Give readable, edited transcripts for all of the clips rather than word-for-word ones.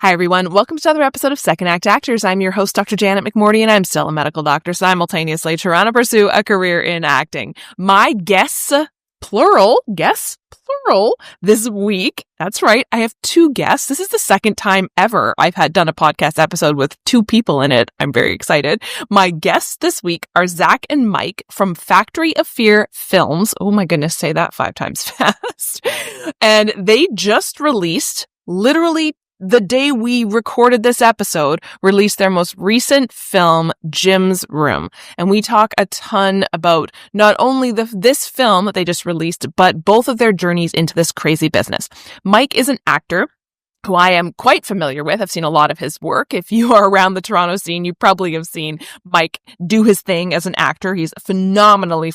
Hi, everyone. Welcome to another episode of Second Act Actors. I'm your host, Dr. Janet McMordie, and I'm still a medical doctor, simultaneously trying to pursue a career in acting. My guests, plural, this week, that's right, I have two guests. This is the second time ever I've done a podcast episode with two people in it. I'm very excited. My guests this week are Zac and Mike from Factory of Fear Films. Oh my goodness, say that 5 times fast. And they just released, literally the day we recorded this episode, released their most recent film, Jim's Room. And we talk a ton about not only this film that they just released, but both of their journeys into this crazy business. Mike is an actor who I am quite familiar with. I've seen a lot of his work. If you are around the Toronto scene, you probably have seen Mike do his thing as an actor. He's phenomenally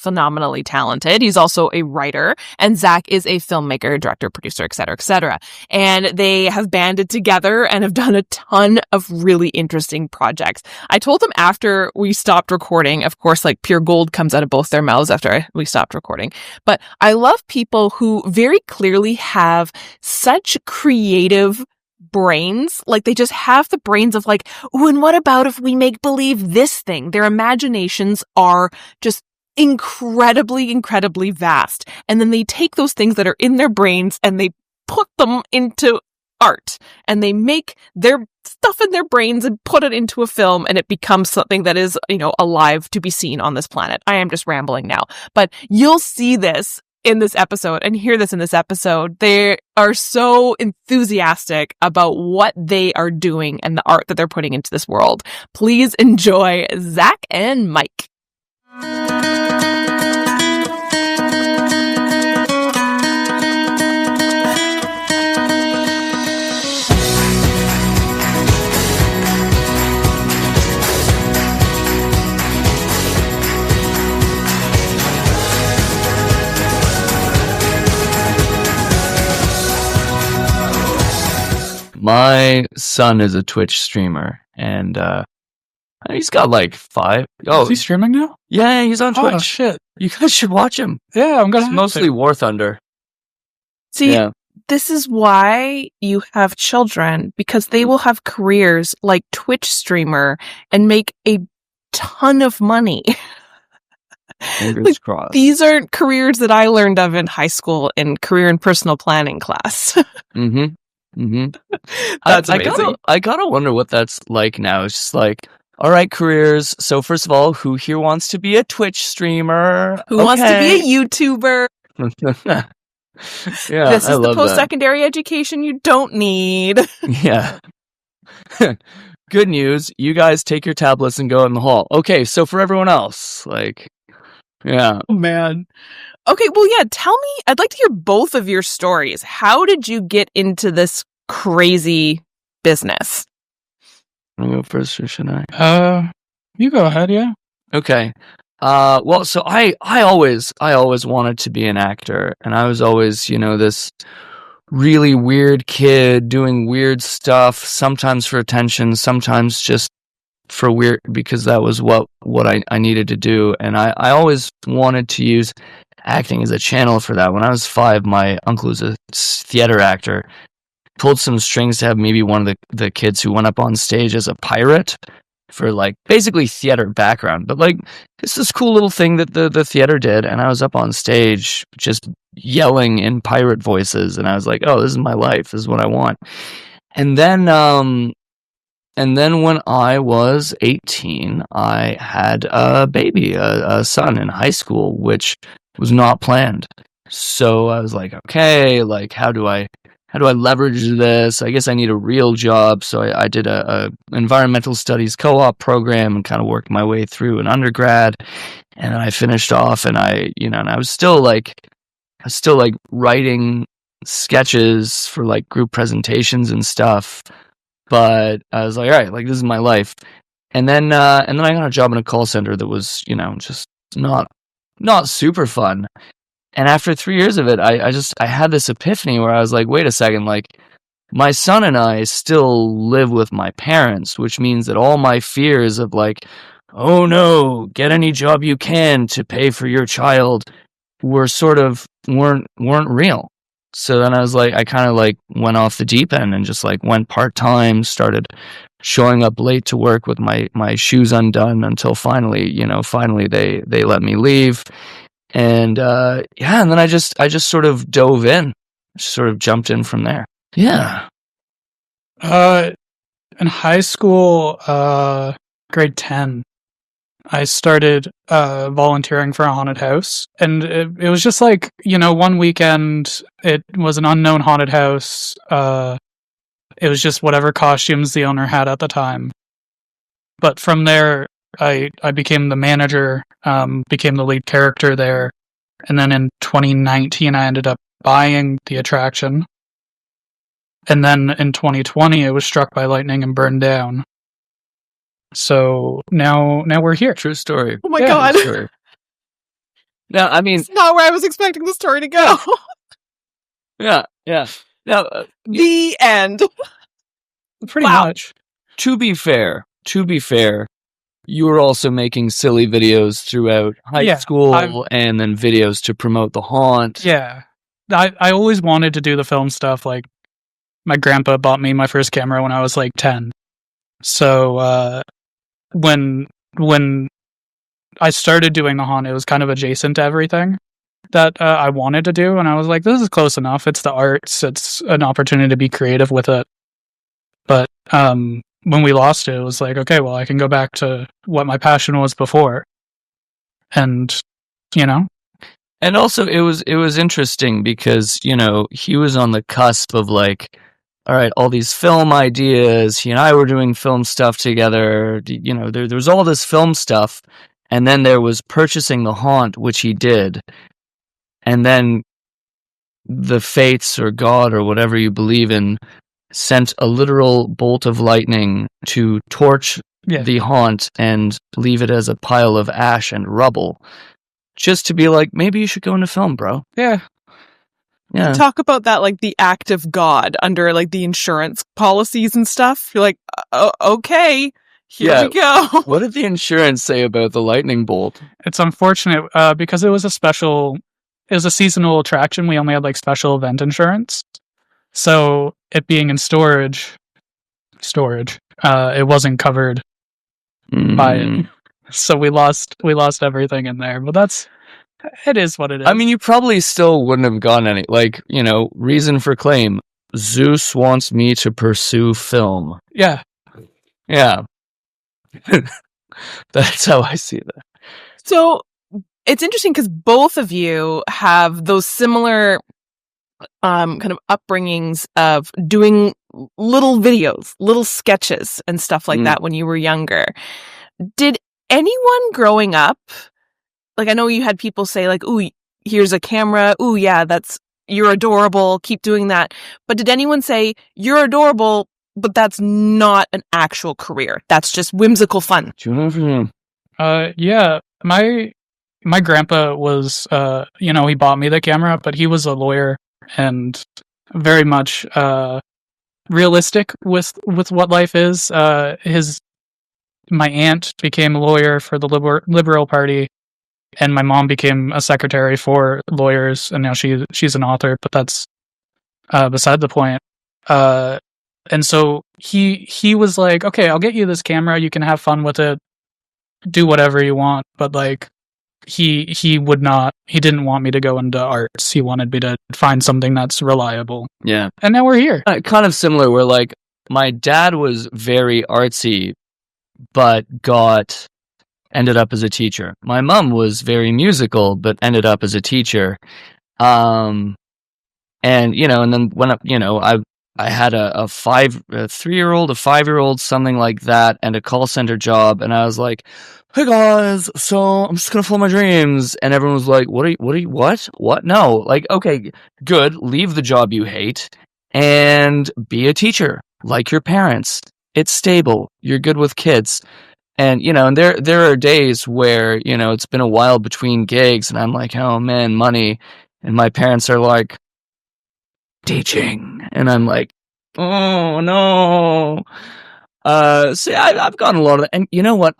talented. He's also a writer. And Zac is a filmmaker, director, producer, et cetera, et cetera. And they have banded together and have done a ton of really interesting projects. I told them after we stopped recording, of course, like pure gold comes out of both their mouths after we stopped recording. But I love people who very clearly have such creative brains. Like they just have the brains of like, oh, and what about if we make believe this thing? Their imaginations are just incredibly vast. And then they take those things that are in their brains and they put them into art, and they make their stuff in their brains and put it into a film, and it becomes something that is, alive to be seen on this planet. I am just rambling now, but you'll see this in this episode and hear this in this episode. They are so enthusiastic about what they are doing and the art that they're putting into this world. Please enjoy Zac and Mike. My son is a Twitch streamer, and he's got like 5. Oh, is he streaming now? Yeah, he's on Twitch. Oh, shit. You guys should watch him. Yeah, I'm gonna. It's mostly War Thunder. See, This is why you have children, because they will have careers like Twitch streamer and make a ton of money. Fingers crossed. These aren't careers that I learned of in high school in career and personal planning class. Mm-hmm. That's amazing. I gotta wonder what that's like now. It's just like, all right, careers. So first of all, who here wants to be a Twitch streamer? Who wants to be a YouTuber? Yeah, this is the post-secondary education you don't need. Yeah. Good news. You guys take your tablets and go in the hall. Okay, so for everyone else, yeah. Oh, man. Okay, well, yeah, tell me, I'd like to hear both of your stories. How did you get into this crazy business? Want to go first, or should I? You go ahead, yeah. Okay. Well, so I always wanted to be an actor, and I was always, this really weird kid doing weird stuff, sometimes for attention, sometimes just for weird, because that was what I needed to do. And I always wanted to use acting as a channel for that. When I was 5, my uncle was a theater actor, pulled some strings to have maybe one of the kids who went up on stage as a pirate for basically theater background. But it's this cool little thing that the theater did, and I was up on stage just yelling in pirate voices, and I was like, oh, this is my life, this is what I want. And then when I was 18, I had a baby, a son in high school, which was not planned. So I was like, okay, how do I leverage this? I guess I need a real job. So I did a environmental studies co-op program and kind of worked my way through an undergrad. And then I finished off, and I was still writing sketches for like presentations and stuff. But I was like, all right, this is my life. And then I got a job in a call center that was, just not super fun. And after 3 years of it, I had this epiphany where I was like, wait a second, my son and I still live with my parents, which means that all my fears of oh no, get any job you can to pay for your child weren't real. So then I was like, I kind of like went off the deep end and just like went part-time, started showing up late to work with my shoes undone until finally they let me leave. And and then I just sort of dove in, sort of jumped in from there. Yeah. In high school, grade 10, I started volunteering for a haunted house, and it was just like, one weekend it was an unknown haunted house. It was just whatever costumes the owner had at the time. But from there, I became the manager, became the lead character there, and then in 2019 I ended up buying the attraction. And then in 2020 it was struck by lightning and burned down. So now we're here. True story. Oh my God. True story. No, I mean, it's not where I was expecting the story to go. Yeah. Now, the end. Pretty much. To be fair, you were also making silly videos throughout high school and then videos to promote the haunt. Yeah. I always wanted to do the film stuff. Like, my grandpa bought me my first camera when I was like 10. So when I started doing the haunt, it was kind of adjacent to everything that I wanted to do, and I was like, this is close enough. It's the arts. It's an opportunity to be creative with it. But when we lost it, it was like, okay, well, I can go back to what my passion was before. And, And also, it was interesting because, he was on the cusp of like, all right, all these film ideas. He and I were doing film stuff together. There was all this film stuff. And then there was purchasing the haunt, which he did. And then the fates or God or whatever you believe in sent a literal bolt of lightning to torch the haunt and leave it as a pile of ash and rubble. Just to be like, maybe you should go into film, bro. Yeah. Yeah. Talk about that, like the act of God under like the insurance policies and stuff. You're like, okay, here we go. What did the insurance say about the lightning bolt? It's unfortunate because it was a seasonal attraction. We only had like special event insurance. So it being in storage, it wasn't covered by it. So we lost everything in there. But it is what it is. I mean, you probably still wouldn't have gotten any, like, reason for claim. Zeus wants me to pursue film. Yeah. Yeah. That's how I see that. So it's interesting because both of you have those similar kind of upbringings of doing little videos, little sketches and stuff like that when you were younger. Did anyone growing up, like, I know you had people say like, ooh, here's a camera. Ooh, yeah, you're adorable. Keep doing that. But did anyone say, you're adorable, but that's not an actual career? That's just whimsical fun. Yeah. My grandpa was, he bought me the camera, but he was a lawyer and very much realistic with what life is. My aunt became a lawyer for the Liberal Party, and my mom became a secretary for lawyers, and now she's an author. But that's beside the point. And so he was like, okay, I'll get you this camera. You can have fun with it, do whatever you want. But like, he didn't want me to go into arts. He wanted me to find something that's reliable. Yeah. And now we're here. Kind of similar, where like my dad was very artsy, but ended up as a teacher. My mom was very musical, but ended up as a teacher. And then when I had a 3-year-old, a 5-year-old, something like that, and a call center job, and I was like, hey guys, so I'm just gonna follow my dreams. And everyone was like, what? No. Like, okay, good. Leave the job you hate and be a teacher, like your parents. It's stable. You're good with kids. And, and there are days where, it's been a while between gigs and I'm like, oh man, money. And my parents are like, teaching. And I'm like, oh no. So I've gotten a lot of that. And you know what?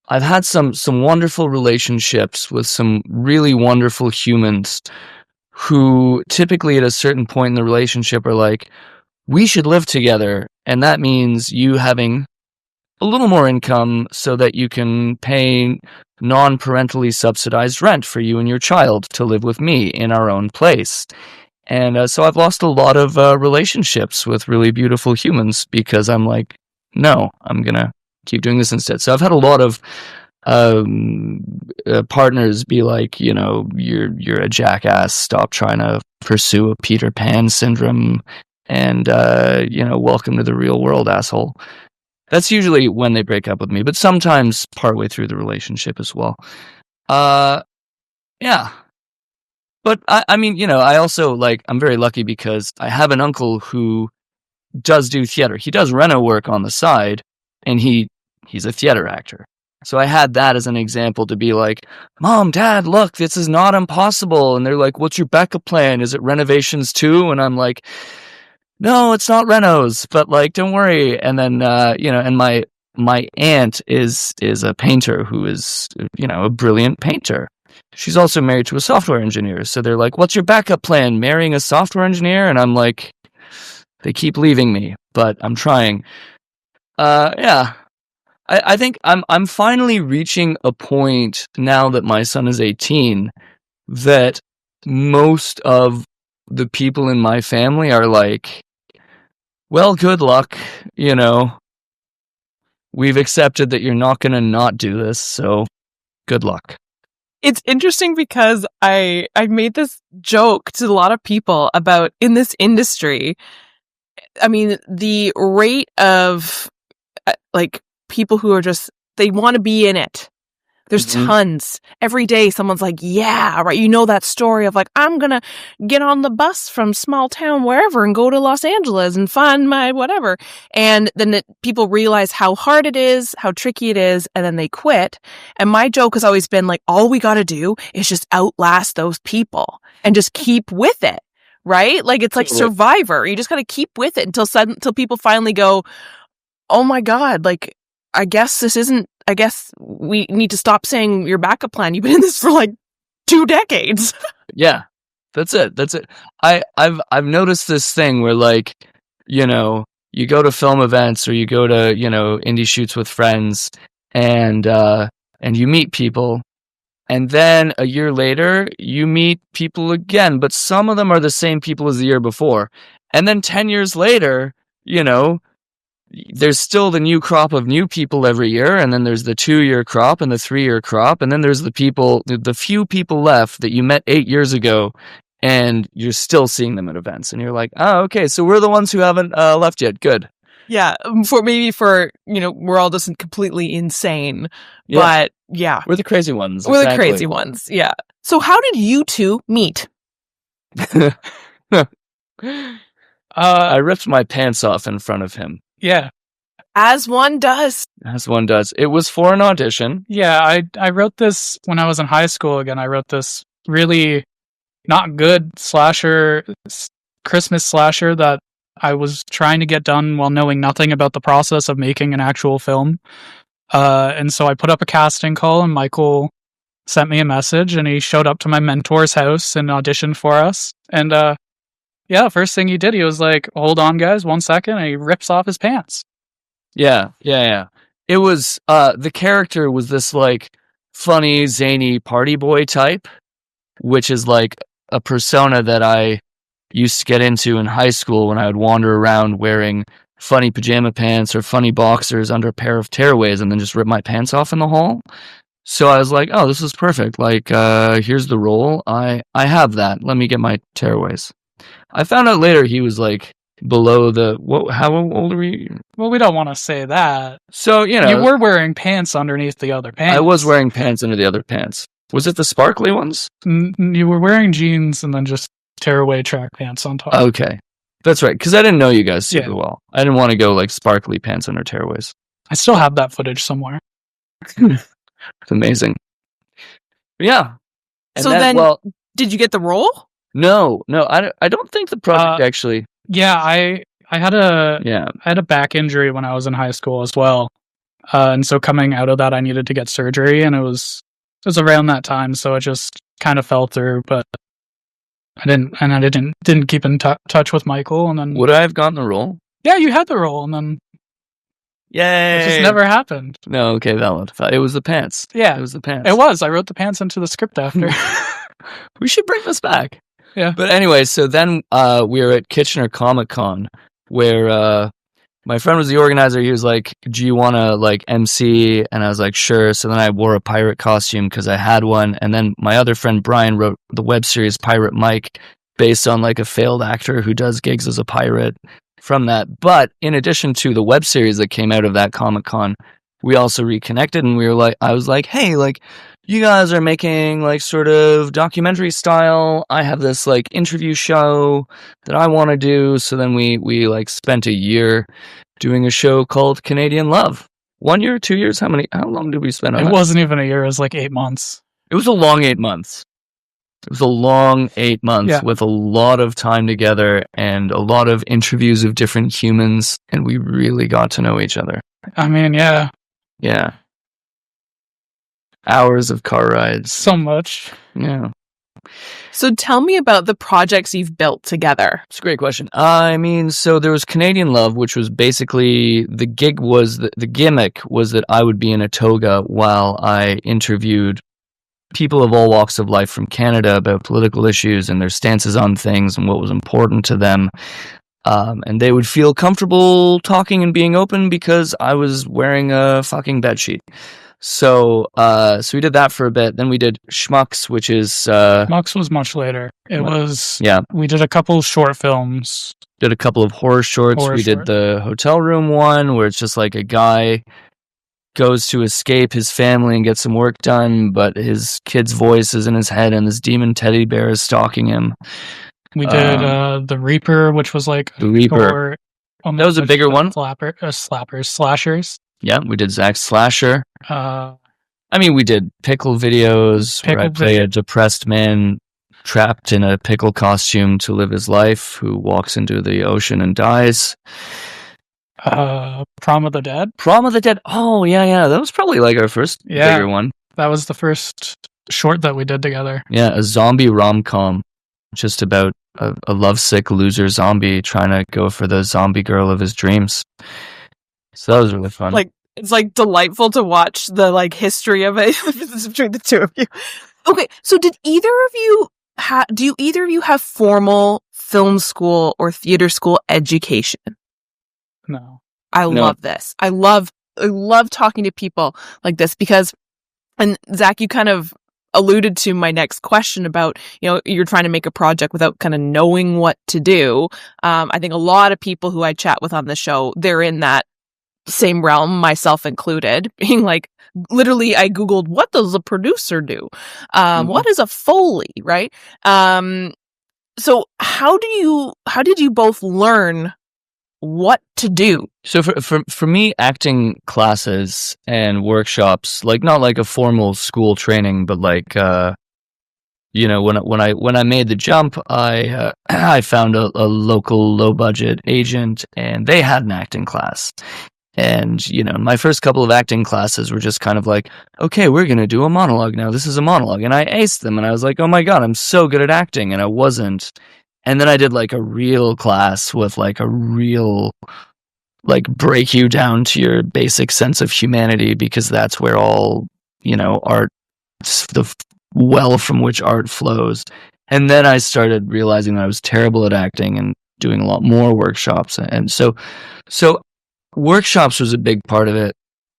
I've had some wonderful relationships with some really wonderful humans who typically at a certain point in the relationship are like, we should live together, and that means you having a little more income so that you can pay non-parentally subsidized rent for you and your child to live with me in our own place. And so I've lost a lot of relationships with really beautiful humans because I'm like, no, I'm going to keep doing this instead. So I've had a lot of partners be like, you're a jackass, stop trying to pursue a Peter Pan syndrome, and welcome to the real world, asshole. That's usually when they break up with me, but sometimes partway through the relationship as well. Yeah. But I mean, I also I'm very lucky because I have an uncle who does do theater. He does reno work on the side, and he's a theater actor. So I had that as an example to be like, Mom, Dad, look, this is not impossible. And they're like, what's your backup plan? Is it renovations too? And I'm like, no, it's not renos, but don't worry. And then, and my aunt is a painter who is, a brilliant painter. She's also married to a software engineer. So they're like, what's your backup plan? Marrying a software engineer? And I'm like, they keep leaving me, but I'm trying. Yeah. I think I'm finally reaching a point now that my son is 18 that most of the people in my family are like, well, good luck, we've accepted that you're not going to not do this, so good luck. It's interesting because I made this joke to a lot of people about in this industry. I mean, the rate of people who are just, they want to be in it. There's tons. Every day someone's like, yeah, right. That story of I'm going to get on the bus from small town wherever and go to Los Angeles and find my whatever. And then people realize how hard it is, how tricky it is, and then they quit. And my joke has always been all we got to do is just outlast those people and just keep with it. Right? It's like Survivor. You just got to keep with it until people finally go, oh my God, I guess we need to stop saying your backup plan. You've been in this for 2 decades. Yeah, that's it. I've noticed this thing where you go to film events or you go to, indie shoots with friends and you meet people, and then a year later you meet people again, but some of them are the same people as the year before. And then 10 years later, there's still the new crop of new people every year, and then there's the 2-year crop and the 3-year crop, and then there's the few people left that you met 8 years ago, and you're still seeing them at events, and you're like, oh, okay, so we're the ones who haven't left yet. Good. Yeah, we're all just completely insane, but yeah, we're the crazy ones. We're the crazy ones. Yeah. So how did you two meet? I ripped my pants off in front of him. Yeah. As one does. It was for an audition. Yeah, I wrote this when I was in high school again. I wrote this really not good Christmas slasher that I was trying to get done while knowing nothing about the process of making an actual film. And so I put up a casting call, and Michael sent me a message, and he showed up to my mentor's house and auditioned for us. And first thing he did, he was like, hold on, guys, 1 second, and he rips off his pants. Yeah. It was, the character was this, funny, zany party boy type, which is, a persona that I used to get into in high school when I would wander around wearing funny pajama pants or funny boxers under a pair of tearaways and then just rip my pants off in the hall. So I was like, oh, this is perfect. Here's the role. I have that. Let me get my tearaways. I found out later he was below the how old are we? Well, we don't want to say that. So, you were wearing pants underneath the other pants. I was wearing pants under the other pants. Was it the sparkly ones? You were wearing jeans and then just tearaway track pants on top. Okay. That's right, because I didn't know you guys super well. I didn't want to go sparkly pants under tearaways. I still have that footage somewhere. It's amazing. But yeah. And so did you get the role? No, I don't think the project actually. Yeah, I had a back injury when I was in high school as well, and so coming out of that, I needed to get surgery, and it was around that time, so it just kind of fell through. But I didn't keep in touch with Michael, and then Would I have gotten the role? yeah, you had the role, and then Yay! it just never happened. No, okay, valid. It was the pants. Yeah, It was the pants. it was. I wrote the pants into the script after. We should bring this back. Yeah. But anyway, so then we were at Kitchener Comic Con, where my friend was the organizer. He was like, "Do you want to like MC?" And I was like, "Sure." So then I wore a pirate costume because I had one. And then my other friend Brian wrote the web series Pirate Mike, based on like a failed actor who does gigs as a pirate from that. But in addition to the web series that came out of that Comic Con, we also reconnected, and we were like, I was like, "Hey, like, you guys are making like sort of documentary style. I have this like interview show that I want to do." So then we like spent a year doing a show called Canadian Love. 1 year, 2 years? How long did we spend on It that? wasn't even a year. It was like 8 months. It was a long 8 months. It was a long 8 months with a lot of time together and a lot of interviews of different humans, and we really got to know each other. I mean, yeah. Yeah. Hours of car rides. So much. Yeah. So tell me about the projects you've built together. It's a great question. I mean, so there was Canadian Love, which was basically the gimmick was that I would be in a toga while I interviewed people of all walks of life from Canada about political issues and their stances on things and what was important to them. And they would feel comfortable talking and being open because I was wearing a fucking bedsheet. So we did that for a bit. Then we did Schmucks, which is... Schmucks was much later. We did a couple short films. Did a couple of horror shorts. We did the hotel room one, where it's just like a guy goes to escape his family and get some work done, but his kid's voice is in his head and this demon teddy bear is stalking him. We did The Reaper, which was like... The Reaper. That was a bigger one. Slashers. Yeah, we did Zach's Slasher. I mean, we did pickle videos where I play a depressed man trapped in a pickle costume to live his life who walks into the ocean and dies. Prom of the Dead. Oh, yeah. That was probably like our first bigger one. That was the first short that we did together. Yeah, a zombie rom-com just about a lovesick loser zombie trying to go for the zombie girl of his dreams. So that was really fun. Like, it's like delightful to watch the like history of it between the two of you. Okay, so do either of you have formal film school or theater school education? No. I love this. I love talking to people like this because, and Zach, you kind of alluded to my next question about, you're trying to make a project without kind of knowing what to do. I think a lot of people who I chat with on the show, they're in that same realm, myself included, being like, literally, I Googled, what does a producer do? What is a Foley, right? So how did you both learn what to do? So for me, acting classes and workshops, like not like a formal school training, but like when I made the jump, I found a local low budget agent, and they had an acting class. And, my first couple of acting classes were just kind of like, okay, we're going to do a monologue now. This is a monologue. And I aced them. And I was like, oh my God, I'm so good at acting. And I wasn't. And then I did like a real class with like a real, like, break you down to your basic sense of humanity, because that's where all, art, the well from which art flows. And then I started realizing that I was terrible at acting and doing a lot more workshops. And so workshops was a big part of it.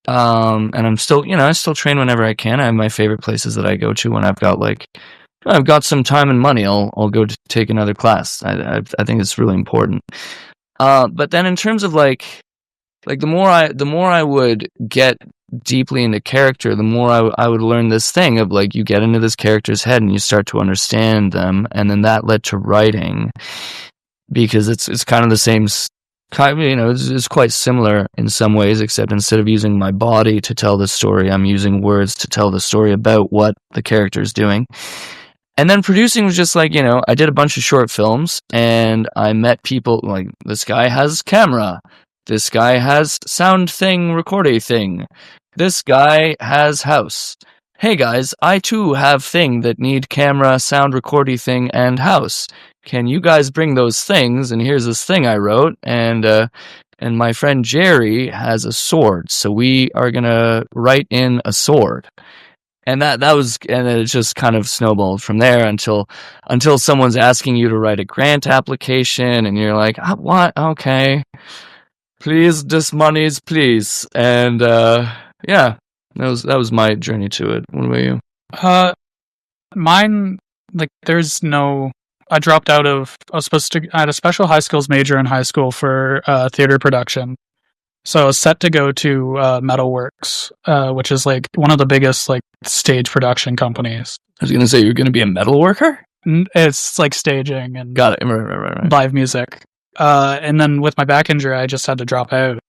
And I'm still, I still train whenever I can. I have my favorite places that I go to when I've got some time and money. I'll go to take another class. I think it's really important. But then in terms of like the more I would get deeply into character, the more I would learn this thing of like, you get into this character's head and you start to understand them. And then that led to writing, because it's kind of the same. It's quite similar in some ways, except instead of using my body to tell the story, I'm using words to tell the story about what the character is doing. And then producing was just like, I did a bunch of short films, and I met people like, this guy has camera, this guy has sound thing, recorder thing, this guy has house. hey guys, I too have thing that need camera, sound recordy thing, and house. Can you guys bring those things? And here's this thing I wrote, and my friend Jerry has a sword, so we are gonna write in a sword. And that was, and it just kind of snowballed from there until someone's asking you to write a grant application, and you're like, what? Okay, please, this monies, please. And yeah, that was my journey to it. What about you? Mine, like, there's no. I dropped out of. I had a special high skills major in high school for theater production. So I was set to go to Metalworks, which is like one of the biggest like stage production companies. I was gonna say you're gonna be a metal worker. It's like staging and Got it. Right. live music. And then with my back injury, I just had to drop out.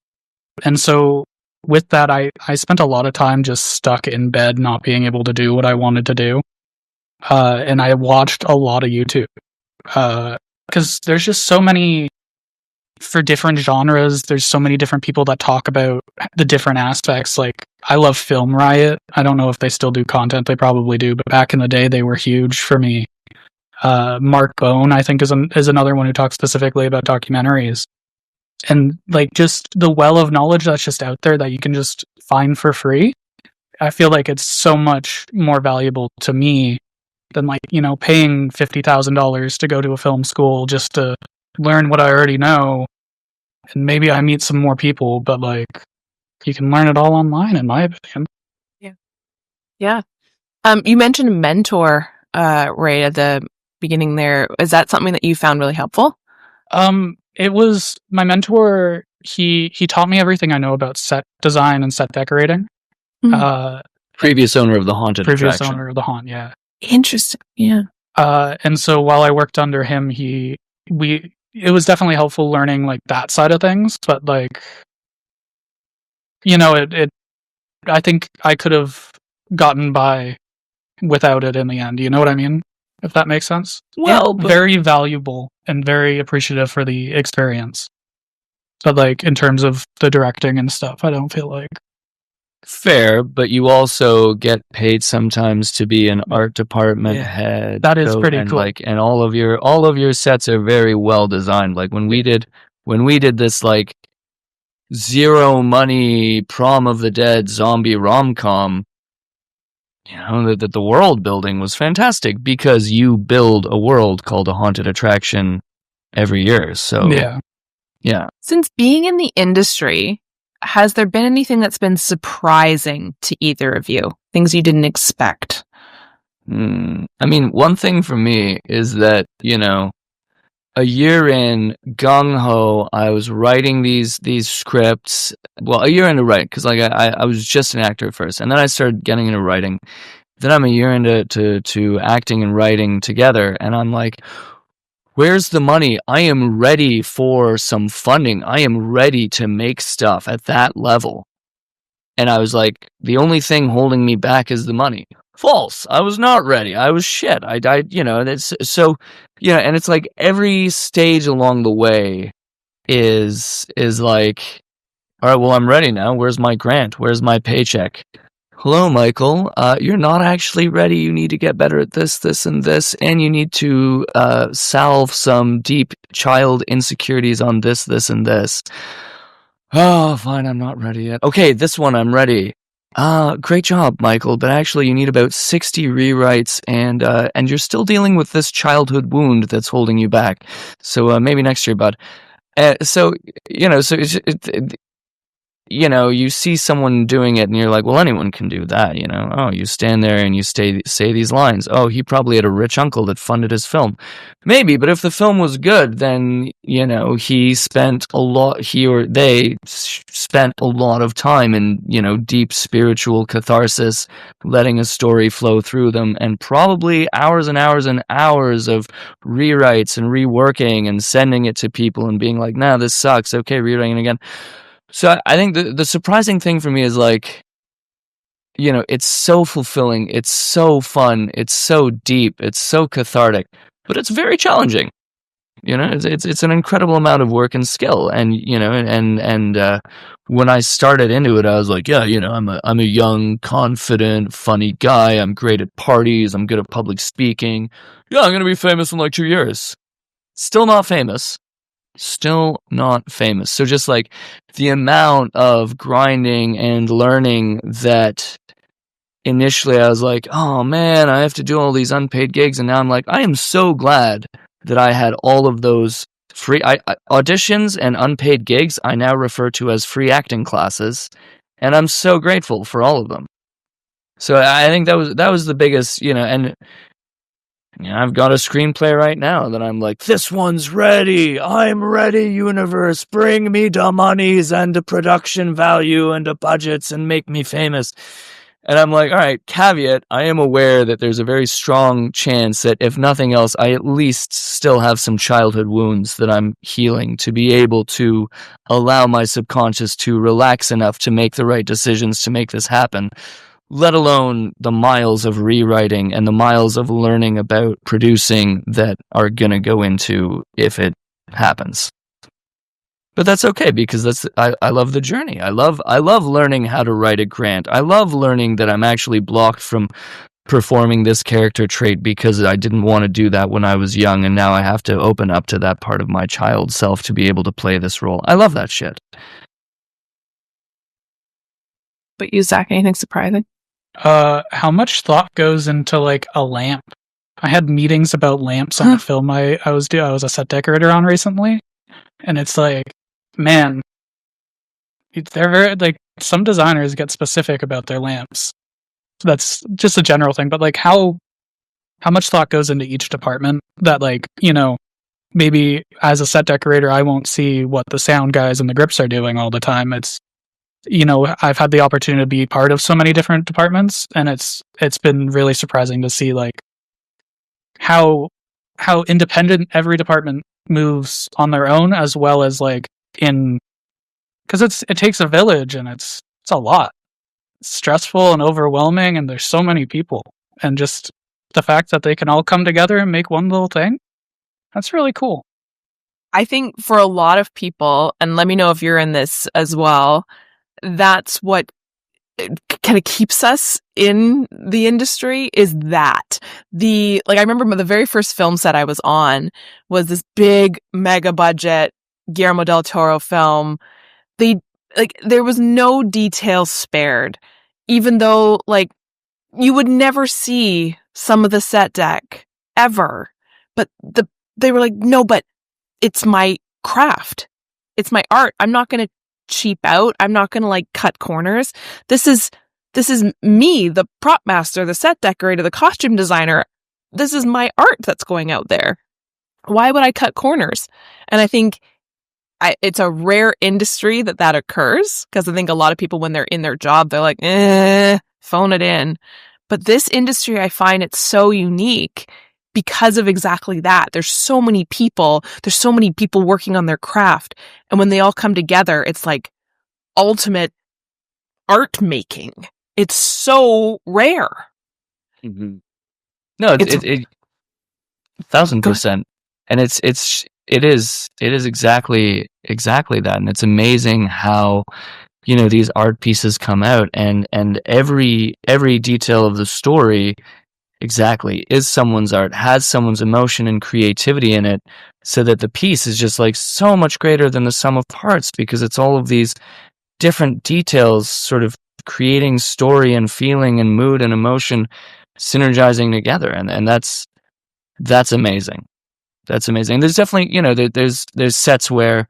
And so with that, I spent a lot of time just stuck in bed, not being able to do what I wanted to do. And I watched a lot of YouTube because there's just so many. For different genres, there's so many different people that talk about the different aspects. Like, I love Film Riot. I don't know if they still do content. They probably do, but back in the day, they were huge for me. Mark Bone, I think, is another one who talks specifically about documentaries. And, like, just the well of knowledge that's just out there that you can just find for free. I feel like it's so much more valuable to me than, like, paying $50,000 to go to a film school just to learn what I already know, and maybe I meet some more people, but like, you can learn it all online, in my opinion. Yeah. You mentioned a mentor right at the beginning there. Is that something that you found really helpful? It was my mentor. He taught me everything I know about set design and set decorating. Previous owner of the haunted attraction. Owner of the haunt, yeah. Interesting. Yeah. And so while I worked under him, it was definitely helpful learning like that side of things, but like, I think I could have gotten by without it in the end. You know what I mean? If that makes sense. Well, but very valuable and very appreciative for the experience. But like, in terms of the directing and stuff, I don't feel like. Fair, but you also get paid sometimes to be an art department head. That is pretty cool. Like, and all of your sets are very well designed. Like when we did this like zero money Prom of the Dead zombie rom-com, that the world building was fantastic because you build a world called a haunted attraction every year. So yeah. Since being in the industry, has there been anything that's been surprising to either of you? Things you didn't expect? I mean, one thing for me is that, a year in, gung-ho, I was writing these scripts. Well, a year into writing, because like I was just an actor at first, and then I started getting into writing. Then I'm a year into to acting and writing together, and I'm like, where's the money? I am ready for some funding. I am ready to make stuff at that level. And I was like, the only thing holding me back is the money. False. I was not ready. I was shit. I died, and it's so, and it's like every stage along the way is like, all right, well, I'm ready now. Where's my grant? Where's my paycheck? Hello, Michael. You're not actually ready. You need to get better at this, this, and this, and you need to salve some deep child insecurities on this, this, and this. Oh, fine, I'm not ready yet. Okay, this one I'm ready. Great job, Michael, but actually you need about 60 rewrites, and you're still dealing with this childhood wound that's holding you back. So maybe next year, bud. So you see someone doing it and you're like, well, anyone can do that, Oh, you stand there and you say these lines. Oh, he probably had a rich uncle that funded his film. Maybe, but if the film was good, then, they spent a lot of time in, deep spiritual catharsis, letting a story flow through them, and probably hours and hours and hours of rewrites and reworking and sending it to people and being like, nah, this sucks. Okay, rewriting it again. So I think the surprising thing for me is like, it's so fulfilling, it's so fun, it's so deep, it's so cathartic, but it's very challenging. You know, it's an incredible amount of work and skill. And, you know, and when I started into it, I was like, yeah, you know, I'm a young, confident, funny guy. I'm great at parties. I'm good at public speaking. Yeah, I'm going to be famous in like 2 years. Still not famous. Still not famous. So just like the amount of grinding and learning that initially I was like, oh man, I have to do all these unpaid gigs. And now I'm like, I am so glad that I had all of those free auditions and unpaid gigs. I now refer to as free acting classes. And I'm so grateful for all of them. So I think that was the biggest, you know, and yeah, I've got a screenplay right now that I'm like, this one's ready. I'm ready, universe. Bring me the monies and the production value and the budgets and make me famous. And I'm like, all right, caveat, I am aware that there's a very strong chance that if nothing else, I at least still have some childhood wounds that I'm healing to be able to allow my subconscious to relax enough to make the right decisions to make this happen. Let alone the miles of rewriting and the miles of learning about producing that are going to go into if it happens. But that's okay because I love the journey. I love learning how to write a grant. I love learning that I'm actually blocked from performing this character trait because I didn't want to do that when I was young, and now I have to open up to that part of my child self to be able to play this role. I love that shit. But you, Zach, anything surprising? How much thought goes into like a lamp? I had meetings about lamps on a film I was a set decorator on recently, and it's like, man, they're very like some designers get specific about their lamps. That's just a general thing, but like how much thought goes into each department that, like, you know, maybe as a set decorator I won't see what the sound guys and the grips are doing all the time. It's, you know, I've had the opportunity to be part of so many different departments, and it's been really surprising to see like how independent every department moves on their own, as well as like because it takes a village, and it's a lot. It's stressful and overwhelming, and there's so many people, and just the fact that they can all come together and make one little thing, that's really cool. I think for a lot of people, and let me know if you're in this as well, that's what kind of keeps us in the industry is that I remember the very first film set I was on was this big mega budget Guillermo del Toro film. There was no detail spared, even though like you would never see some of the set deck ever, but they were like, no, but it's my craft. It's my art. I'm not going to cheap out. I'm not going to like cut corners. This is me, the prop master, the set decorator, the costume designer. This is my art that's going out there. Why would I cut corners? And I think it's a rare industry that occurs, because I think a lot of people, when they're in their job, they're like, phone it in. But this industry, I find it's so unique because of exactly that. There's so many people working on their craft. And when they all come together, it's like ultimate art making. It's so rare. Mm-hmm. No, it 1,000%. And it is exactly that. And it's amazing how, you know, these art pieces come out, and every detail of the story exactly is someone's art, has someone's emotion and creativity in it, so that the piece is just like so much greater than the sum of parts, because it's all of these different details sort of creating story and feeling and mood and emotion synergizing together, and that's amazing. That's amazing. There's definitely, you know, there's sets where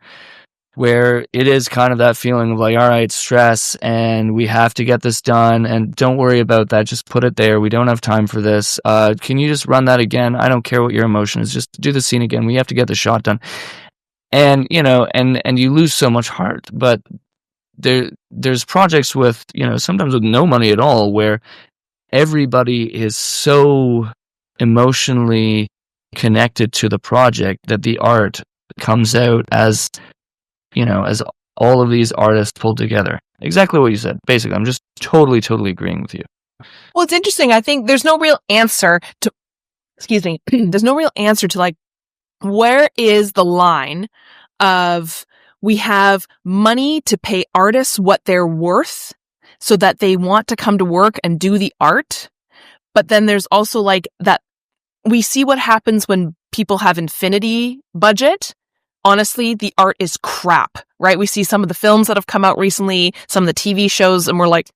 it is kind of that feeling of like, all right, stress, and we have to get this done, and don't worry about that, just put it there, we don't have time for this, can you just run that again? I don't care what your emotion is, just do the scene again, we have to get the shot done. And, you know, and you lose so much heart. But there's projects with, you know, sometimes with no money at all, where everybody is so emotionally connected to the project that the art comes out as, you know, as all of these artists pulled together. Exactly what you said. Basically, I'm just totally agreeing with you. Well, it's interesting. I think there's no real answer to, there's no real answer to like where is the line of we have money to pay artists what they're worth so that they want to come to work and do the art, but then there's also like that we see what happens when people have infinity budget. Honestly, the art is crap, right? We see some of the films that have come out recently, some of the TV shows, and we're like,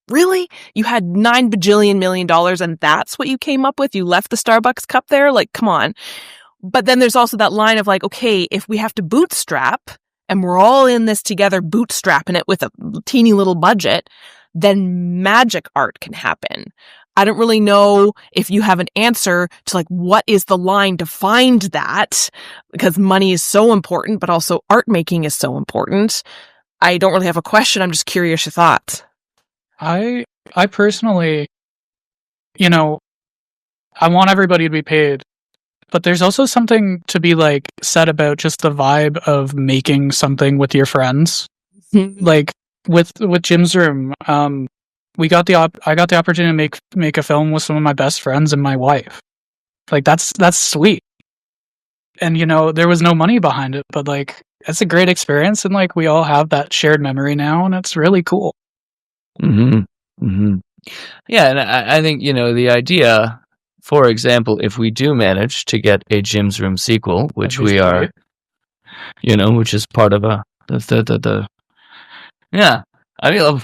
really? You had $9 bajillion million and that's what you came up with? You left the Starbucks cup there? Like, come on. But then there's also that line of like, okay, if we have to bootstrap and we're all in this together, bootstrapping it with a teeny little budget, then magic art can happen. I don't really know if you have an answer to like, what is the line to find that? Because money is so important, but also art making is so important. I don't really have a question. I'm just curious your thoughts. I personally, I want everybody to be paid, but there's also something to be like said about just the vibe of making something with your friends. Like with Jim's Room, I got the opportunity to make a film with some of my best friends and my wife. Like that's sweet. And there was no money behind it, but like it's a great experience, and like we all have that shared memory now, and it's really cool. Mm-hmm. Mm-hmm. Yeah, and I think the idea, for example, if we do manage to get a Jim's Room sequel, which we are, which is part of the yeah, I mean,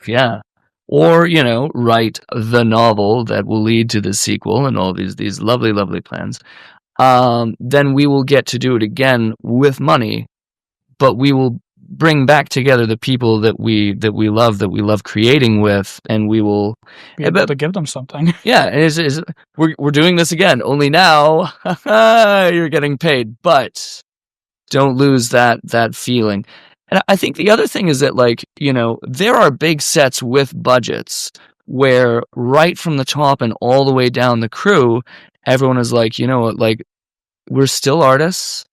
yeah, or write the novel that will lead to the sequel and all these lovely plans, then we will get to do it again with money, but we will bring back together the people that we love creating with, and we will be able to give them something. Yeah, and we're doing this again, only now you're getting paid, but don't lose that feeling. And I think the other thing is that, like, there are big sets with budgets where right from the top and all the way down the crew, everyone is like, like, we're still artists.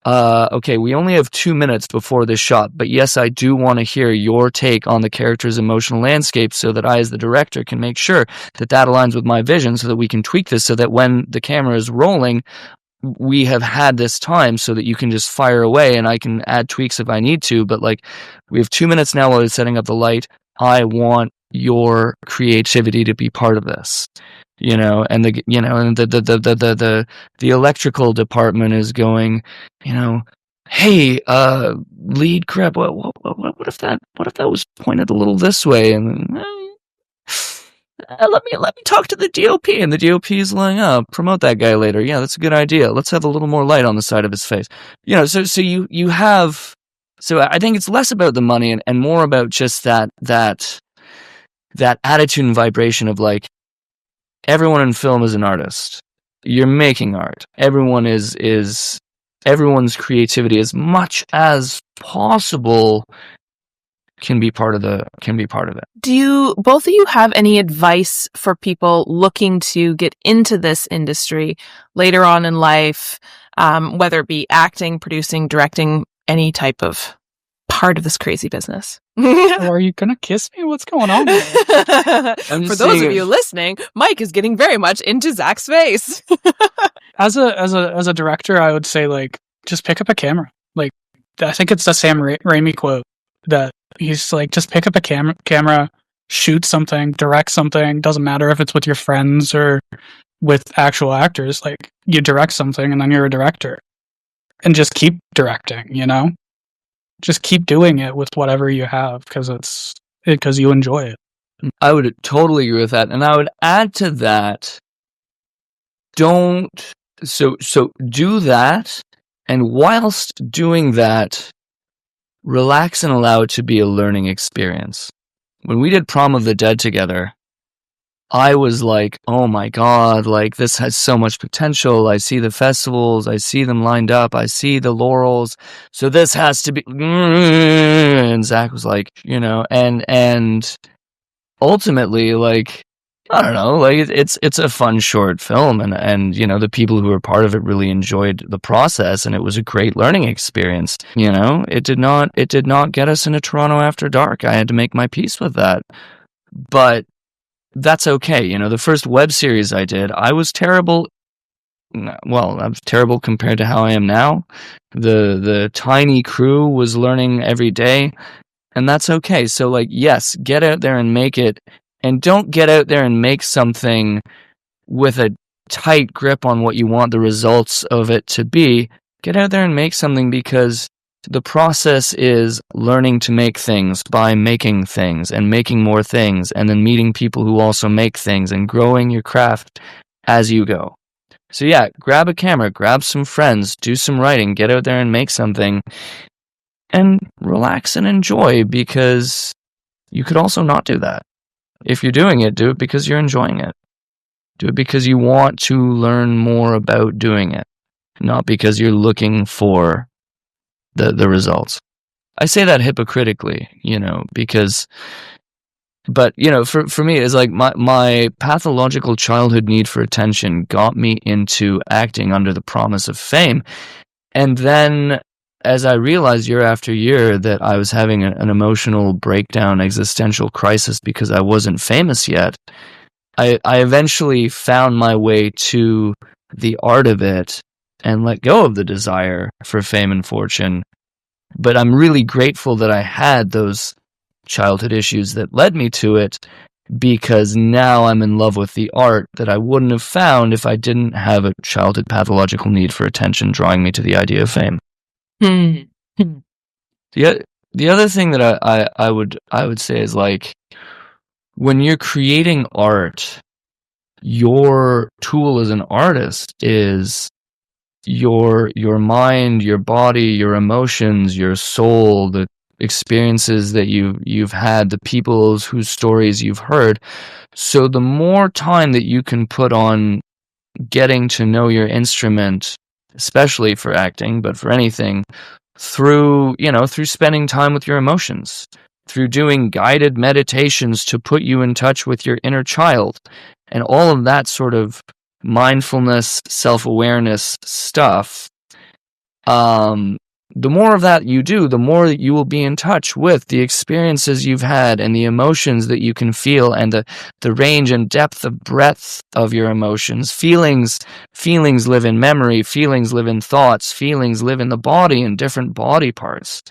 Okay, we only have 2 minutes before this shot, but yes, I do want to hear your take on the character's emotional landscape so that I, as the director, can make sure that aligns with my vision so that we can tweak this so that when the camera is rolling, we have had this time so that you can just fire away and I can add tweaks if I need to. But like, we have 2 minutes now while it's setting up the light. I want your creativity to be part of this. And the electrical department is going, hey, lead crap. What if that was pointed a little this way? And let me talk to the DOP, and the DOP is like, oh, promote that guy later. Yeah, that's a good idea. Let's have a little more light on the side of his face. So you have. So I think it's less about the money and more about just that attitude and vibration of like, everyone in film is an artist. You're making art. Everyone's creativity, as much as possible, can be part of it. Do you both of you have any advice for people looking to get into this industry later on in life, whether it be acting, producing, directing, any type of part of this crazy business? Are you gonna kiss me? What's going on here? For those of you listening, Mike is getting very much into Zac's face. As a director, I would say, like, just pick up a camera. Like, I think it's the Sam Raimi quote that he's like, just pick up a camera, shoot something, direct something. Doesn't matter if it's with your friends or with actual actors. Like, you direct something and then you're a director, and just keep directing. Just keep doing it with whatever you have because you enjoy it. I would totally agree with that, and I would add to that. Do that, and whilst doing that, relax and allow it to be a learning experience. When we did Prom of the Dead together, I was like, oh my God, like, this has so much potential. I see the festivals, I see them lined up, I see the laurels. So this has to be, and Zac was like, and ultimately, like, I don't know, like, it's a fun short film, and the people who were part of it really enjoyed the process, and it was a great learning experience. It did not get us into Toronto After Dark. I had to make my peace with that. But that's okay. The first web series I did, I was terrible well, I was terrible compared to how I am now. The tiny crew was learning every day, and that's okay. So, like, yes, get out there and make it, and don't get out there and make something with a tight grip on what you want the results of it to be. Get out there and make something, because the process is learning to make things by making things and making more things, and then meeting people who also make things and growing your craft as you go. So yeah, grab a camera, grab some friends, do some writing, get out there and make something, and relax and enjoy, because you could also not do that. If you're doing it, do it because you're enjoying it. Do it because you want to learn more about doing it, not because you're looking for the results. I say that hypocritically, because, but, for me, it's like my pathological childhood need for attention got me into acting under the promise of fame. And then as I realized year after year that I was having an emotional breakdown, existential crisis because I wasn't famous yet, I eventually found my way to the art of it and let go of the desire for fame and fortune. But I'm really grateful that I had those childhood issues that led me to it, because now I'm in love with the art that I wouldn't have found if I didn't have a childhood pathological need for attention drawing me to the idea of fame. The other thing that I would say is, like, when you're creating art, your tool as an artist is your mind, your body, your emotions, your soul, the experiences that you've had, the people whose stories you've heard. So the more time that you can put on getting to know your instrument, especially for acting, but for anything, through spending time with your emotions, through doing guided meditations to put you in touch with your inner child, and all of that sort of mindfulness, self-awareness stuff, the more of that you do, the more that you will be in touch with the experiences you've had and the emotions that you can feel, and the range and depth of breadth of your emotions. Feelings live in memory, feelings live in thoughts, feelings live in the body and different body parts.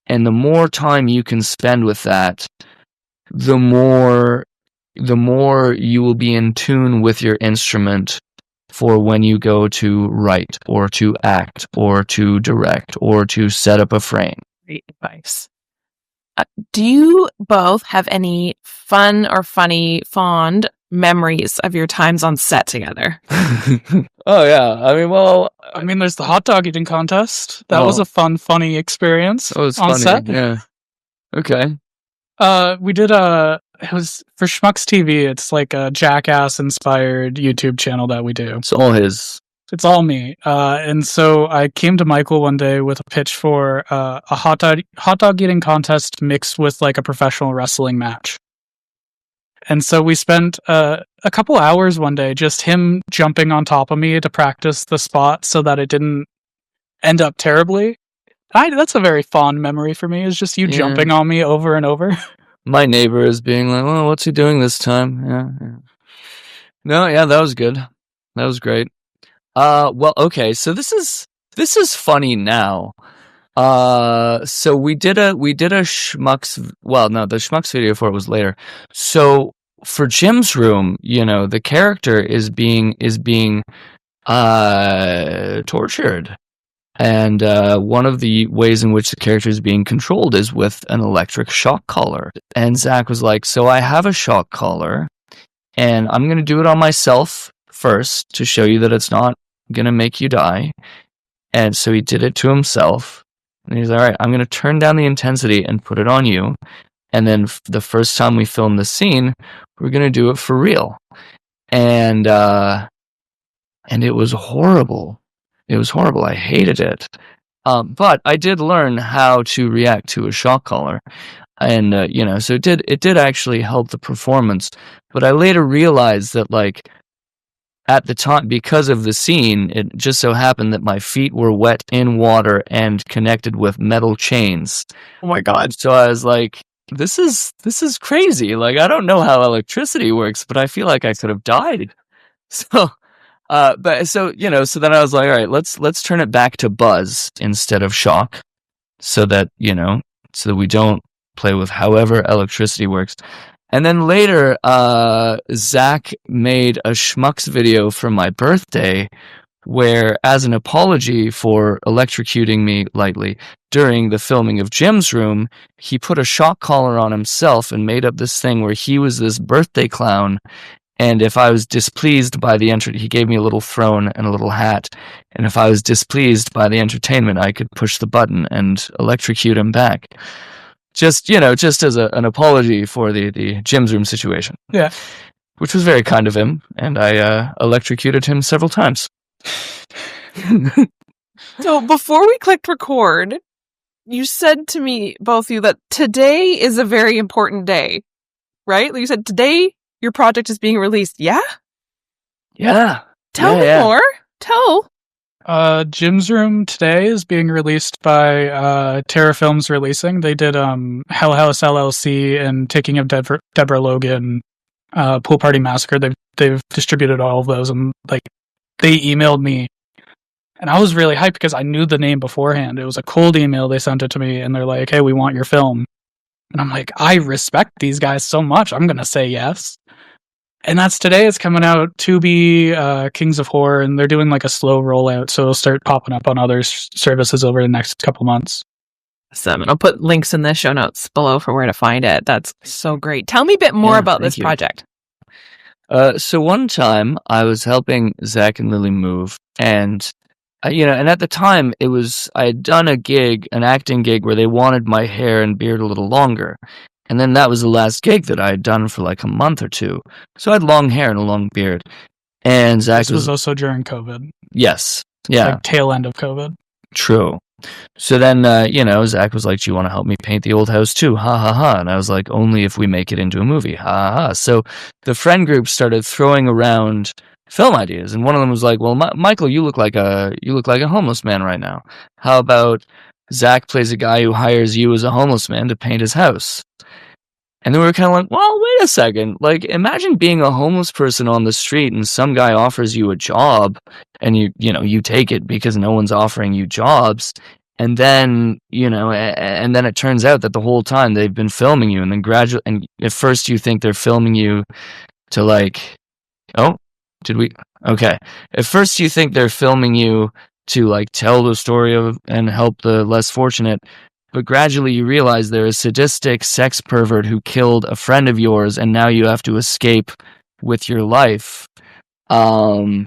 And the more time you can spend with that, the more you will be in tune with your instrument for when you go to write or to act or to direct or to set up a frame. Great advice. Do you both have any fun or funny, fond memories of your times on set together? Oh, yeah. I mean, there's the hot dog eating contest. That was a fun, funny experience That was on funny. set. Yeah. Okay. We did it was for Schmucks TV. It's like a Jackass-inspired YouTube channel that we do. It's all his. It's all me. And so I came to Michael one day with a pitch for a hot dog eating contest mixed with like a professional wrestling match. And so we spent a couple hours one day, just him jumping on top of me to practice the spot so that it didn't end up terribly. That's a very fond memory for me, is just you jumping on me over and over. My neighbor is being like, "Oh, what's he doing this time?" Yeah. No, yeah, that was good. That was great. Well, okay, so this is funny now. So we did a Schmucks. Well, no, the Schmucks video for it was later. So for Jim's room, the character is being tortured. And one of the ways in which the character is being controlled is with an electric shock collar. And Zac was like, so I have a shock collar, and I'm going to do it on myself first to show you that it's not going to make you die. And so he did it to himself. And he's like, all right, I'm going to turn down the intensity and put it on you. And then the first time we film the scene, we're going to do it for real. And it was horrible. It was horrible. I hated it. But I did learn how to react to a shock collar. And, so it did actually help the performance. But I later realized that, like, at the time, because of the scene, it just so happened that my feet were wet in water and connected with metal chains. Oh my God. So I was like, this is crazy. Like, I don't know how electricity works, but I feel like I could have died. So But so so then I was like, all right, let's turn it back to buzz instead of shock, so that so that we don't play with however electricity works. And then later, Zac made a schmucks video for my birthday, where, as an apology for electrocuting me lightly during the filming of Jim's Room, he put a shock collar on himself and made up this thing where he was this birthday clown. And if I was displeased by the he gave me a little throne and a little hat. And if I was displeased by the entertainment, I could push the button and electrocute him back. Just as an apology for the Jim's Room situation. Yeah. Which was very kind of him. And I electrocuted him several times. So before we clicked record, you said to me, both of you, that today is a very important day, right? You said today your project is being released. Yeah? Yeah. Tell me more. Tell. Jim's Room today is being released by Terra Films Releasing. They did Hell House LLC and Taking of Deborah Logan, Pool Party Massacre. They've distributed all of those, and they emailed me, and I was really hyped because I knew the name beforehand. It was a cold email. They sent it to me, and they're like, "Hey, we want your film." And I'm like, I respect these guys so much. I'm going to say yes. And that's today. It's coming out. Tubi, Kings of Horror, and they're doing a slow rollout, so it'll start popping up on other services over the next couple months. Awesome. And I'll put links in the show notes below for where to find it. That's so great. Tell me a bit more about this project. So one time I was helping Zac and Lily move, and and at the time I had done an acting gig where they wanted my hair and beard a little longer. And then that was the last gig that I had done for a month or two. So I had long hair and a long beard. And Zac This was also during COVID. Yes. Yeah. Tail end of COVID. True. So then, Zac was like, "Do you want to help me paint the old house too?" Ha ha ha. And I was like, "Only if we make it into a movie." Ha ha ha. So the friend group started throwing around film ideas, and one of them was like, "Well, Michael, you look like a homeless man right now. How about Zac plays a guy who hires you as a homeless man to paint his house?" And then we were kind of like, well, wait a second. Imagine being a homeless person on the street and some guy offers you a job and you take it because no one's offering you jobs. And then, and then it turns out that the whole time they've been filming you, and then and at first you think they're filming you to okay. At first you think they're filming you to tell the story of and help the less fortunate. But gradually you realize they're a sadistic sex pervert who killed a friend of yours, and now you have to escape with your life. So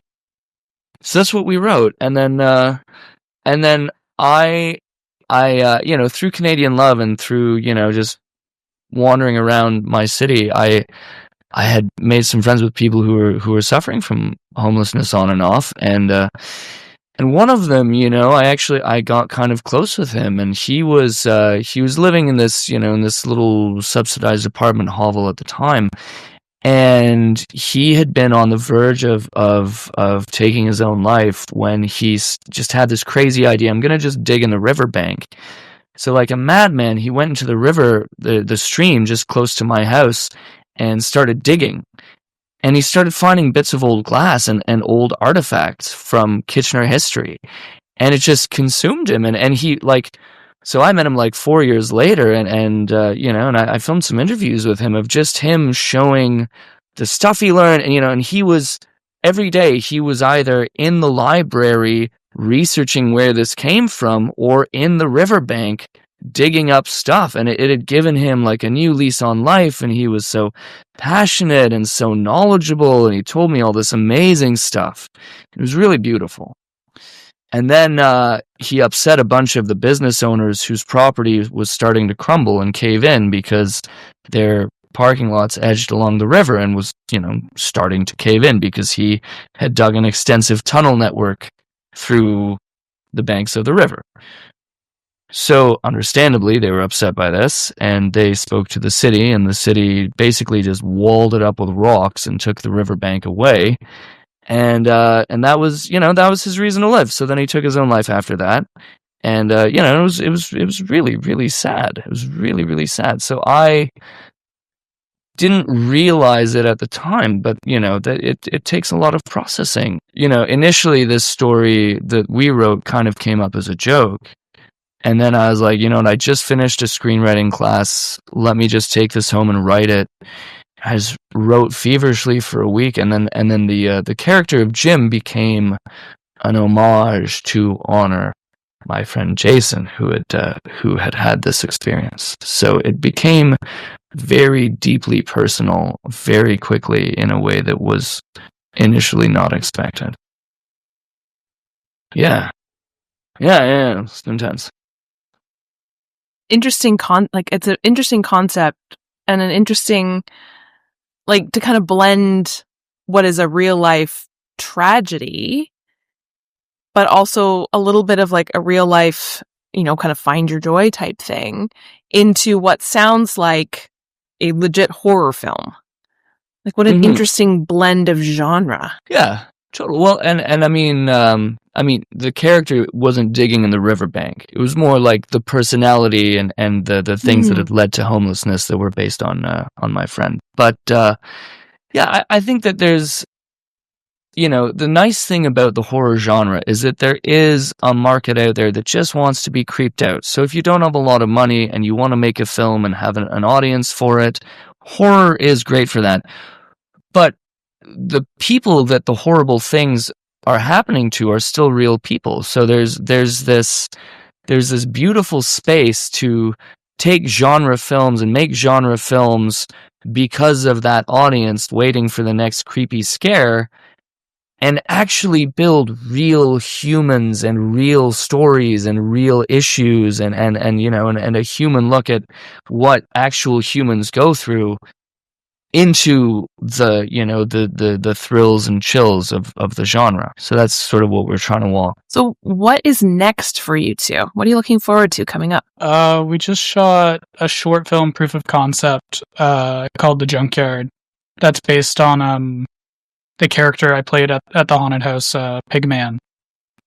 that's what we wrote. And then I through Canadian Love and through, just wandering around my city, I had made some friends with people who were suffering from homelessness on and off. And one of them, I got kind of close with him, and he was living in this, in this little subsidized apartment hovel at the time, and he had been on the verge of taking his own life when he just had this crazy idea. I'm gonna just dig in the riverbank. So like a madman, he went into the river, the stream just close to my house, and started digging. And he started finding bits of old glass and old artifacts from Kitchener history. And it just consumed him. And he so I met him 4 years later, and I filmed some interviews with him of just him showing the stuff he learned. And, and he was, every day he was either in the library researching where this came from or in the riverbank digging up stuff, and it had given him a new lease on life, and he was so passionate and so knowledgeable, and he told me all this amazing stuff. It was really beautiful. And then he upset a bunch of the business owners whose property was starting to crumble and cave in because their parking lots edged along the river and was, starting to cave in because he had dug an extensive tunnel network through the banks of the river. So, understandably, they were upset by this, and they spoke to the city, and the city basically just walled it up with rocks and took the riverbank away. And that was, that was his reason to live. So then he took his own life after that. And, it was really, really sad. It was really, really sad. So didn't realize it at the time, but that it takes a lot of processing. Initially this story that we wrote kind of came up as a joke, and then I was like, I just finished a screenwriting class, let me just take this home and write it. I just wrote feverishly for a week, and then the character of Jim became an homage to honor my friend Jason, who had this experience. So it became very deeply personal very quickly in a way that was initially not expected. Yeah. It's intense. Interesting it's an interesting concept and an interesting, to kind of blend what is a real life tragedy, but also a little bit of a real life, kind of find your joy type thing into what sounds like a legit horror film. What an interesting blend of genre. Yeah, totally. Well, and I mean, the character wasn't digging in the riverbank. It was more like the personality and the things that had led to homelessness that were based on my friend. But yeah, I think that there's, the nice thing about the horror genre is that there is a market out there that just wants to be creeped out. So if you don't have a lot of money and you want to make a film and have an audience for it, horror is great for that. But the people that the horrible things are happening to are still real people. So there's this beautiful space to take genre films and make genre films because of that audience waiting for the next creepy scare, and actually build real humans and real stories and real issues and a human look at what actual humans go through into the thrills and chills of the genre. So that's sort of what we're trying to walk. So what is next for you two? What are you looking forward to coming up? We just shot a short film proof of concept called The Junkyard. That's based on the character I played at the haunted house, Pigman.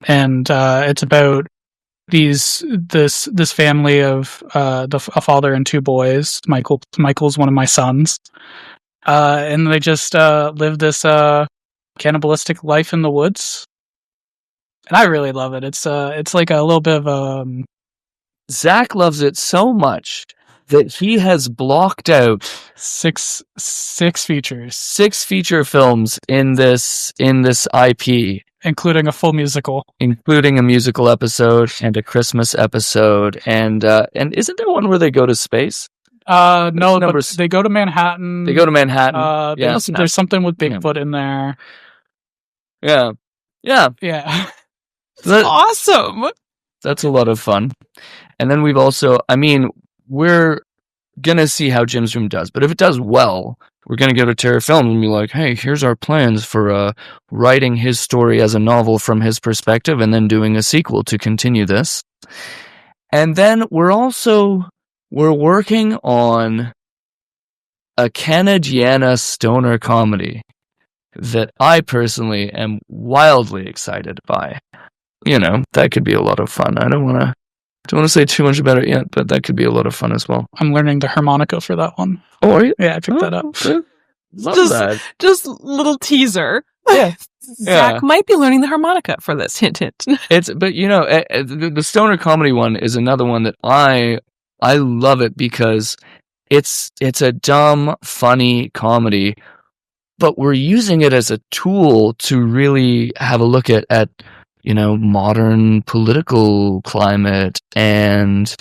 And it's about this family of a father and two boys. Michael's one of my sons. And they just live this cannibalistic life in the woods. And I really love it. It's like a little bit of Zac loves it so much that he has blocked out six features, 6 feature films in this IP, including a full musical, including a musical episode and a Christmas episode, and isn't there one where they go to space? No, but they go to Manhattan. Yeah, there's something with Bigfoot in there. Yeah. That's awesome. That's a lot of fun. And then we've also, we're gonna see how Jim's Room does, but if it does well, we're gonna go to Terror Films and be like, hey, here's our plans for writing his story as a novel from his perspective and then doing a sequel to continue this. And then we're working on a Canadiana stoner comedy that I personally am wildly excited by. That could be a lot of fun. I don't want to say too much about it yet, but that could be a lot of fun as well. I'm learning the harmonica for that one. Oh, are you? Yeah, I picked that up. That. Just little teaser. Yeah. Zac might be learning the harmonica for this. Hint. But the stoner comedy one is another one that I love it because it's a dumb, funny comedy, but we're using it as a tool to really have a look at modern political climate and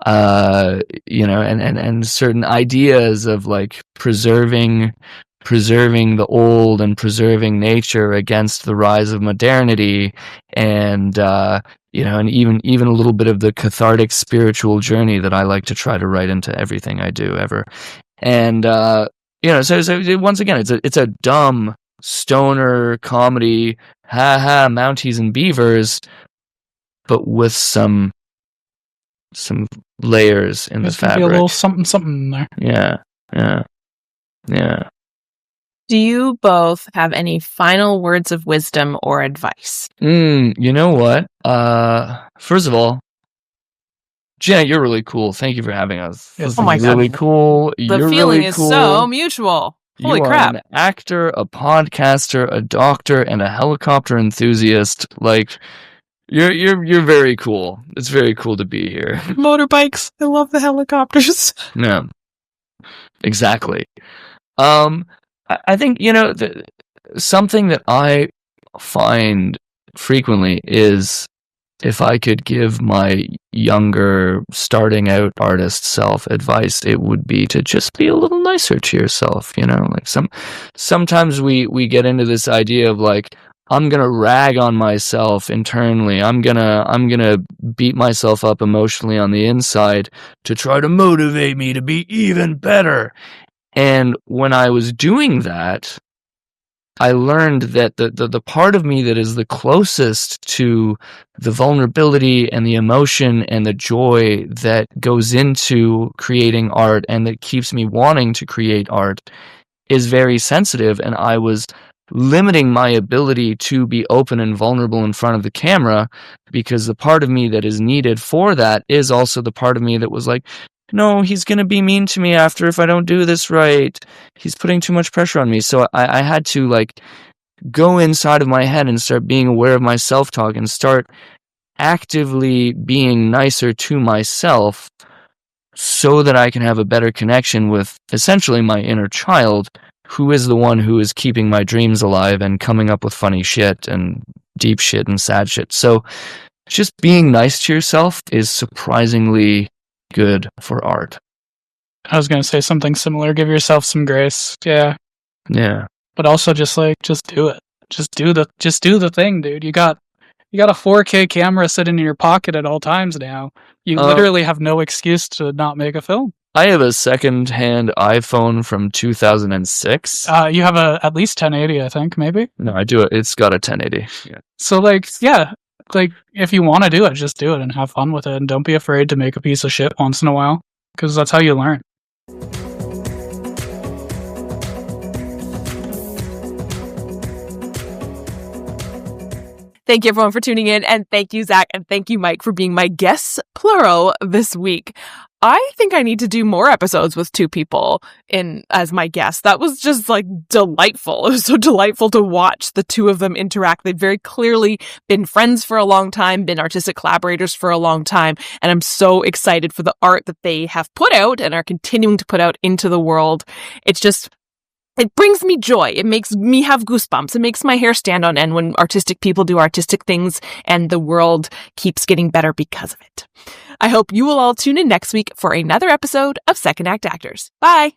and certain ideas of preserving the old and preserving nature against the rise of modernity, and and even a little bit of the cathartic spiritual journey that I like to try to write into everything I do ever. And so once again, it's a dumb stoner comedy, Mounties and Beavers, but with some layers in the fabric. Be a little something in there. Yeah. Do you both have any final words of wisdom or advice? You know what? First of all, Janet, you're really cool. Thank you for having us. Yes, This oh my is God. really cool. The You're feeling really is cool. so mutual. Holy you crap. are an actor, a podcaster, a doctor, and a helicopter enthusiast. Like, you're very cool. It's very cool to be here. Motorbikes. I love the helicopters. Yeah, exactly. I think, something that I find frequently is if I could give my younger, starting out artist self advice, it would be to just be a little nicer to yourself. Like sometimes we get into this idea of like, I'm gonna rag on myself internally. I'm gonna beat myself up emotionally on the inside to try to motivate me to be even better. And when I was doing that, I learned that the part of me that is the closest to the vulnerability and the emotion and the joy that goes into creating art and that keeps me wanting to create art is very sensitive, and I was limiting my ability to be open and vulnerable in front of the camera because the part of me that is needed for that is also the part of me that was like, no, he's going to be mean to me after if I don't do this right. He's putting too much pressure on me. So I had to like go inside of my head and start being aware of my self-talk and start actively being nicer to myself so that I can have a better connection with essentially my inner child, who is the one who is keeping my dreams alive and coming up with funny shit and deep shit and sad shit. So just being nice to yourself is surprisingly good for art. I was gonna say something similar. Give yourself some grace. Yeah. But also just do it. Just do the thing, dude. You got a 4K camera sitting in your pocket at all times now. You literally have no excuse to not make a film. I have a second-hand iPhone from 2006. You have at least 1080, I think, maybe. No, I do it. It's got a 1080. Yeah. So if you want to do it, just do it and have fun with it, and don't be afraid to make a piece of shit once in a while, because that's how you learn. Thank you, everyone, for tuning in, and thank you, Zac, and thank you, Mike, for being my guests, plural, this week. I think I need to do more episodes with two people as my guests. That was just like delightful. It was so delightful to watch the two of them interact. They've very clearly been friends for a long time, been artistic collaborators for a long time, and I'm so excited for the art that they have put out and are continuing to put out into the world. It brings me joy. It makes me have goosebumps. It makes my hair stand on end when artistic people do artistic things and the world keeps getting better because of it. I hope you will all tune in next week for another episode of Second Act Actors. Bye!